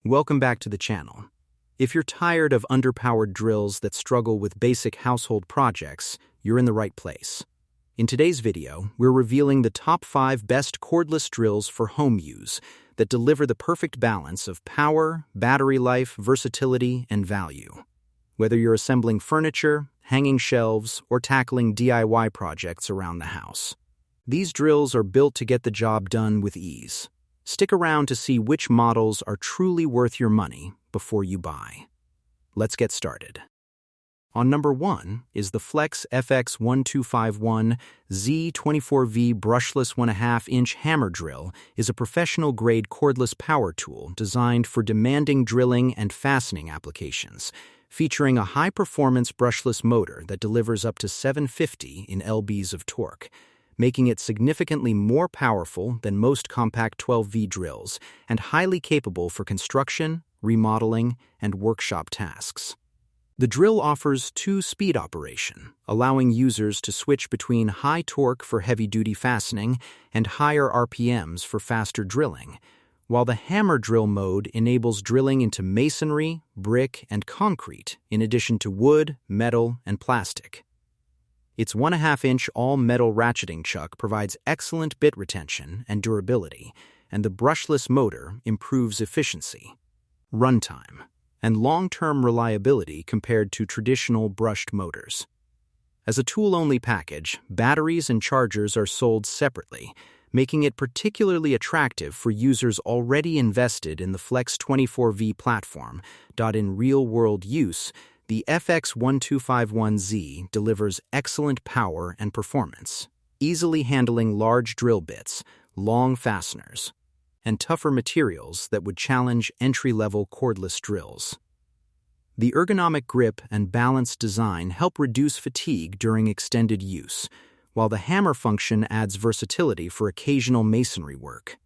Welcome back to the channel. If you're tired of underpowered drills that struggle with basic household projects, you're in the right place. In today's video, we're revealing the top 5 best cordless drills for home use that deliver the perfect balance of power, battery life, versatility, and value. Whether you're assembling furniture, hanging shelves, or tackling DIY projects around the house, these drills are built to get the job done with ease. Stick around to see which models are truly worth your money before you buy. Let's get started. On number 1 is the Flex FX1251 Z24V Brushless 1/2-inch hammer drill. Is a professional-grade cordless power tool designed for demanding drilling and fastening applications, featuring a high-performance brushless motor that delivers up to 750 in lbs of torque, making it significantly more powerful than most compact 12V drills and highly capable for construction, remodeling, and workshop tasks. The drill offers 2-speed operation, allowing users to switch between high torque for heavy-duty fastening and higher RPMs for faster drilling, while the hammer drill mode enables drilling into masonry, brick, and concrete, in addition to wood, metal, and plastic. Its 1/2-inch all-metal ratcheting chuck provides excellent bit retention and durability, and the brushless motor improves efficiency, runtime, and long-term reliability compared to traditional brushed motors. As a tool-only package, batteries and chargers are sold separately, making it particularly attractive for users already invested in the Flex 24V platform. In real-world use, the FX1251Z delivers excellent power and performance, easily handling large drill bits, long fasteners, and tougher materials that would challenge entry-level cordless drills. The ergonomic grip and balanced design help reduce fatigue during extended use, while the hammer function adds versatility for occasional masonry work.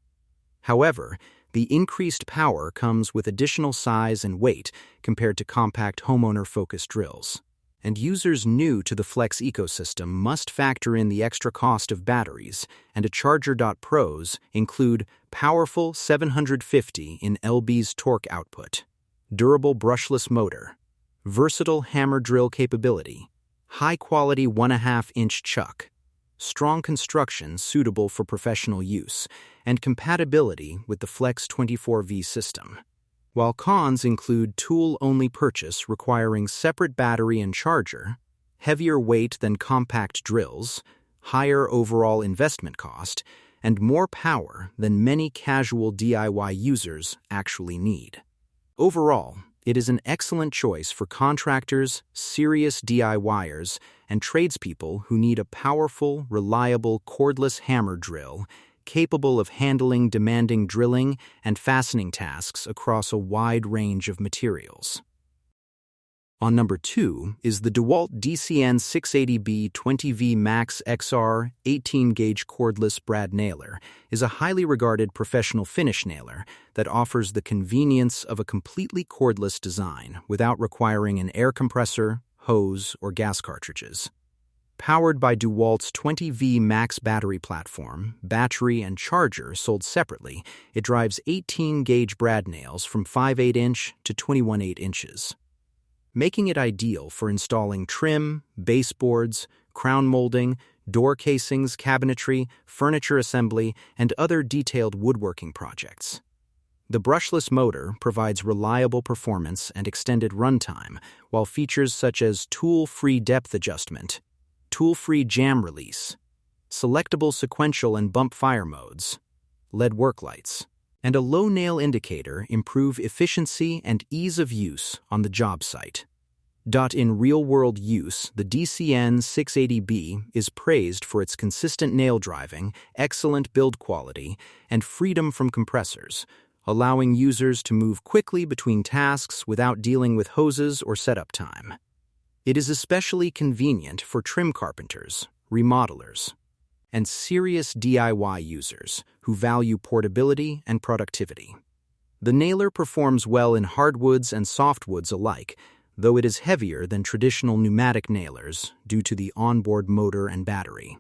However, the increased power comes with additional size and weight compared to compact homeowner-focused drills, and users new to the Flex ecosystem must factor in the extra cost of batteries, and a charger. Pros include powerful 750 in lbs torque output, durable brushless motor, versatile hammer drill capability, high-quality 1/2-inch chuck, strong construction suitable for professional use, and compatibility with the Flex 24V system. While cons include tool-only purchase requiring separate battery and charger, heavier weight than compact drills, higher overall investment cost, and more power than many casual DIY users actually need. Overall, it is an excellent choice for contractors, serious DIYers, and tradespeople who need a powerful, reliable cordless hammer drill capable of handling demanding drilling and fastening tasks across a wide range of materials. On number 2 is the DEWALT DCN 680B 20V Max XR 18-gauge cordless brad nailer. Is a highly regarded professional finish nailer that offers the convenience of a completely cordless design without requiring an air compressor, hose, or gas cartridges. Powered by DEWALT's 20V Max battery platform, battery and charger sold separately, it drives 18-gauge brad nails from 5/8" to 21/8 inches, making it ideal for installing trim, baseboards, crown molding, door casings, cabinetry, furniture assembly, and other detailed woodworking projects. The brushless motor provides reliable performance and extended runtime, while features such as tool-free depth adjustment, tool-free jam release, selectable sequential and bump fire modes, LED work lights, and a low nail indicator improve efficiency and ease of use on the job site. In real-world use, the DCN 680B is praised for its consistent nail driving, excellent build quality, and freedom from compressors, allowing users to move quickly between tasks without dealing with hoses or setup time. It is especially convenient for trim carpenters, remodelers, and serious DIY users who value portability and productivity. The nailer performs well in hardwoods and softwoods alike, though it is heavier than traditional pneumatic nailers due to the onboard motor and battery.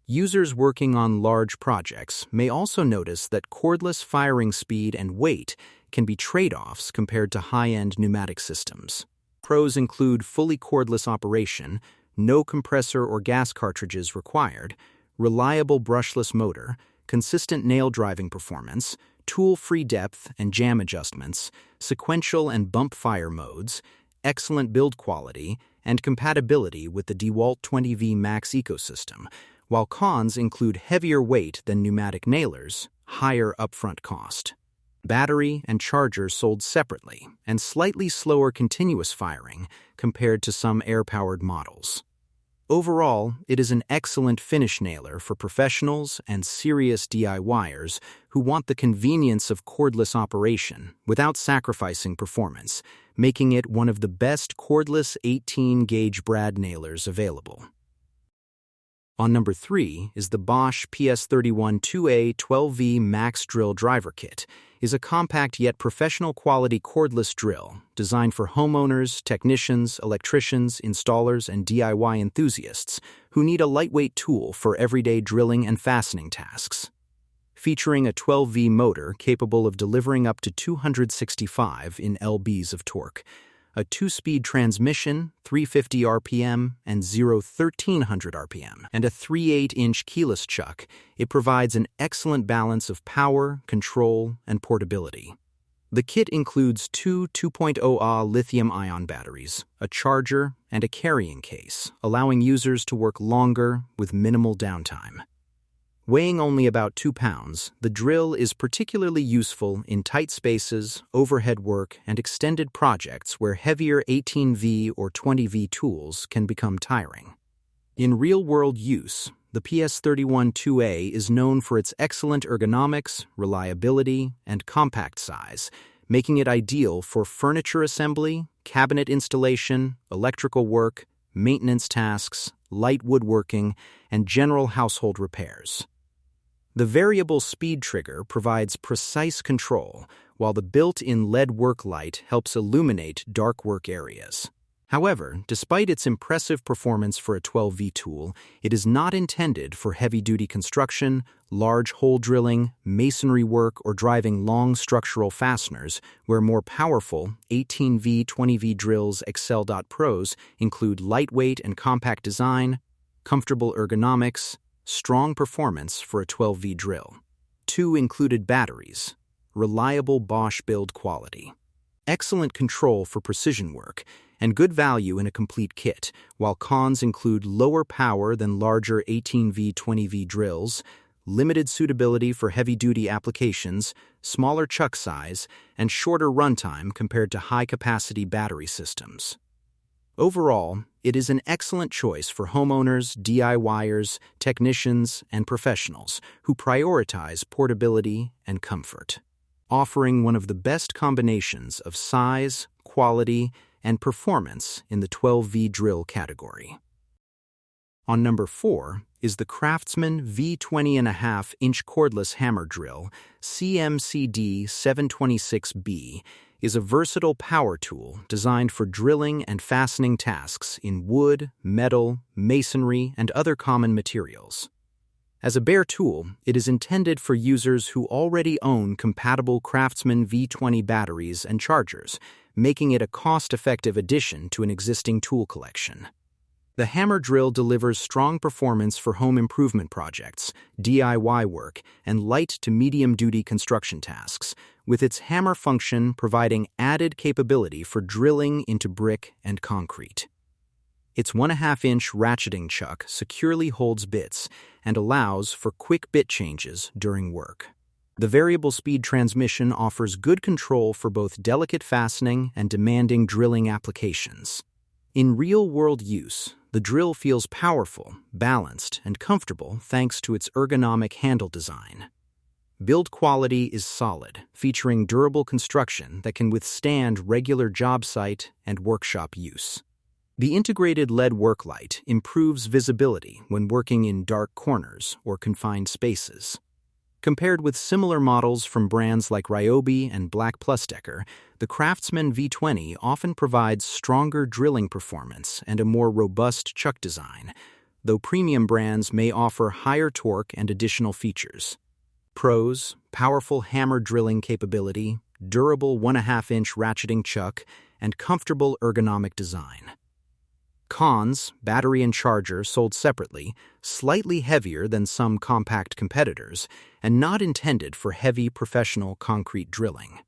Users working on large projects may also notice that cordless firing speed and weight can be trade-offs compared to high-end pneumatic systems. Pros include fully cordless operation, no compressor or gas cartridges required, reliable brushless motor, consistent nail driving performance, tool-free depth and jam adjustments, sequential and bump fire modes, excellent build quality, and compatibility with the DEWALT 20V Max ecosystem, while cons include heavier weight than pneumatic nailers, higher upfront cost. Battery and charger sold separately, and slightly slower continuous firing compared to some air-powered models. Overall, it is an excellent finish nailer for professionals and serious DIYers who want the convenience of cordless operation without sacrificing performance, making it one of the best cordless 18-gauge brad nailers available. On number 3 is the BOSCH PS31 2A 12V Max Drill Driver Kit. Is a compact yet professional quality cordless drill designed for homeowners, technicians, electricians, installers, and DIY enthusiasts who need a lightweight tool for everyday drilling and fastening tasks. Featuring a 12V motor capable of delivering up to 265 in lbs of torque, a 2-speed transmission, 350 RPM and 0-1300 RPM, and a 3/8-inch keyless chuck, it provides an excellent balance of power, control, and portability. The kit includes two 2.0Ah lithium-ion batteries, a charger, and a carrying case, allowing users to work longer with minimal downtime. Weighing only about 2 pounds, the drill is particularly useful in tight spaces, overhead work, and extended projects where heavier 18V or 20V tools can become tiring. In real-world use, the PS31 2A is known for its excellent ergonomics, reliability, and compact size, making it ideal for furniture assembly, cabinet installation, electrical work, maintenance tasks, light woodworking, and general household repairs. The variable speed trigger provides precise control, while the built-in LED work light helps illuminate dark work areas. However, despite its impressive performance for a 12V tool, it is not intended for heavy-duty construction, large hole drilling, masonry work, or driving long structural fasteners, where more powerful 18V, 20V drills excel. Pros include lightweight and compact design, comfortable ergonomics, strong performance for a 12V drill, 2 included batteries, reliable Bosch build quality, excellent control for precision work, and good value in a complete kit, while cons include lower power than larger 18V, 20V drills, limited suitability for heavy-duty applications, smaller chuck size, and shorter runtime compared to high-capacity battery systems. Overall, it is an excellent choice for homeowners, DIYers, technicians, and professionals who prioritize portability and comfort, offering one of the best combinations of size, quality, and performance in the 12V drill category. On number 4 is the CRAFTSMAN V20.5-inch cordless hammer drill, CMCD 726B, is a versatile power tool designed for drilling and fastening tasks in wood, metal, masonry, and other common materials. As a bare tool, it is intended for users who already own compatible CRAFTSMAN V20 batteries and chargers, making it a cost-effective addition to an existing tool collection. The hammer drill delivers strong performance for home improvement projects, DIY work, and light to medium-duty construction tasks, with its hammer function providing added capability for drilling into brick and concrete. Its 1.5-inch ratcheting chuck securely holds bits and allows for quick bit changes during work. The variable speed transmission offers good control for both delicate fastening and demanding drilling applications. In real-world use, the drill feels powerful, balanced, and comfortable thanks to its ergonomic handle design. Build quality is solid, featuring durable construction that can withstand regular job site and workshop use. The integrated LED work light improves visibility when working in dark corners or confined spaces. Compared with similar models from brands like Ryobi and Black Plus Decker, the CRAFTSMAN V20 often provides stronger drilling performance and a more robust chuck design, though premium brands may offer higher torque and additional features. Pros: powerful hammer drilling capability, durable 1.5-inch ratcheting chuck, and comfortable ergonomic design. Cons: battery and charger sold separately, slightly heavier than some compact competitors, and not intended for heavy professional concrete drilling.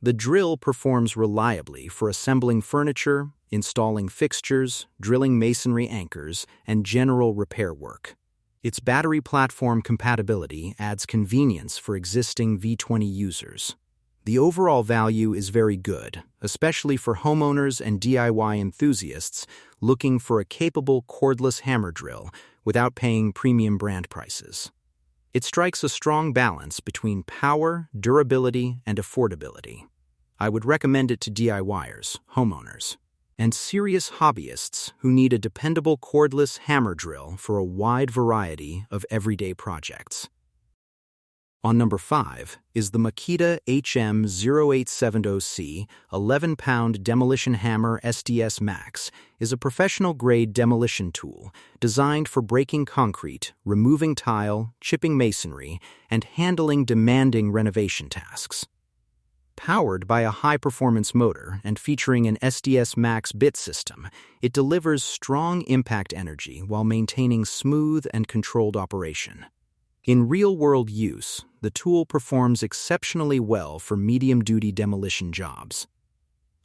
The drill performs reliably for assembling furniture, installing fixtures, drilling masonry anchors, and general repair work. Its battery platform compatibility adds convenience for existing V20 users. The overall value is very good, especially for homeowners and DIY enthusiasts looking for a capable cordless hammer drill without paying premium brand prices. It strikes a strong balance between power, durability, and affordability. I would recommend it to DIYers, homeowners, and serious hobbyists who need a dependable cordless hammer drill for a wide variety of everyday projects. On number 5 is the Makita HM0870C 11-pound Demolition Hammer SDS Max is a professional-grade demolition tool designed for breaking concrete, removing tile, chipping masonry, and handling demanding renovation tasks. Powered by a high-performance motor and featuring an SDS Max bit system, it delivers strong impact energy while maintaining smooth and controlled operation. In real-world use, the tool performs exceptionally well for medium-duty demolition jobs,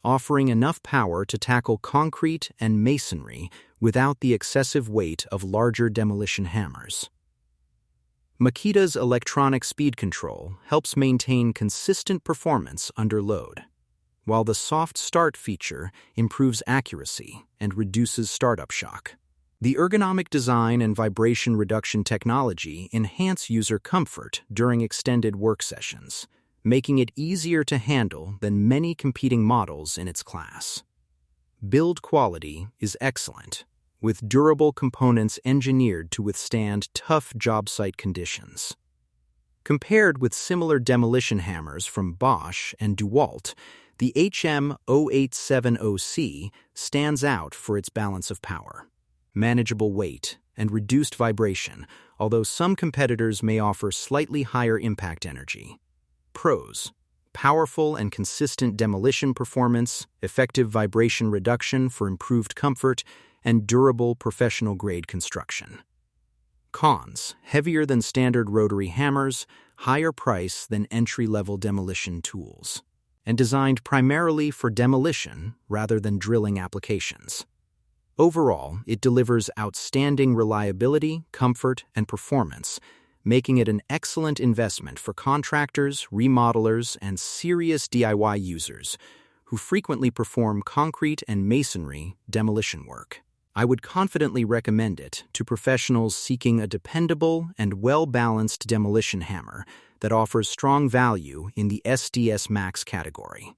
offering enough power to tackle concrete and masonry without the excessive weight of larger demolition hammers. Makita's electronic speed control helps maintain consistent performance under load, while the soft start feature improves accuracy and reduces startup shock. The ergonomic design and vibration reduction technology enhance user comfort during extended work sessions, making it easier to handle than many competing models in its class. Build quality is excellent, with durable components engineered to withstand tough job site conditions. Compared with similar demolition hammers from BOSCH and DEWALT, the HM0870C stands out for its balance of power, manageable weight, and reduced vibration, although some competitors may offer slightly higher impact energy. Pros: powerful and consistent demolition performance, effective vibration reduction for improved comfort, and durable professional-grade construction. Cons: heavier than standard rotary hammers, higher price than entry-level demolition tools, and designed primarily for demolition rather than drilling applications. Overall, it delivers outstanding reliability, comfort, and performance, making it an excellent investment for contractors, remodelers, and serious DIY users who frequently perform concrete and masonry demolition work. I would confidently recommend it to professionals seeking a dependable and well-balanced demolition hammer that offers strong value in the SDS Max category.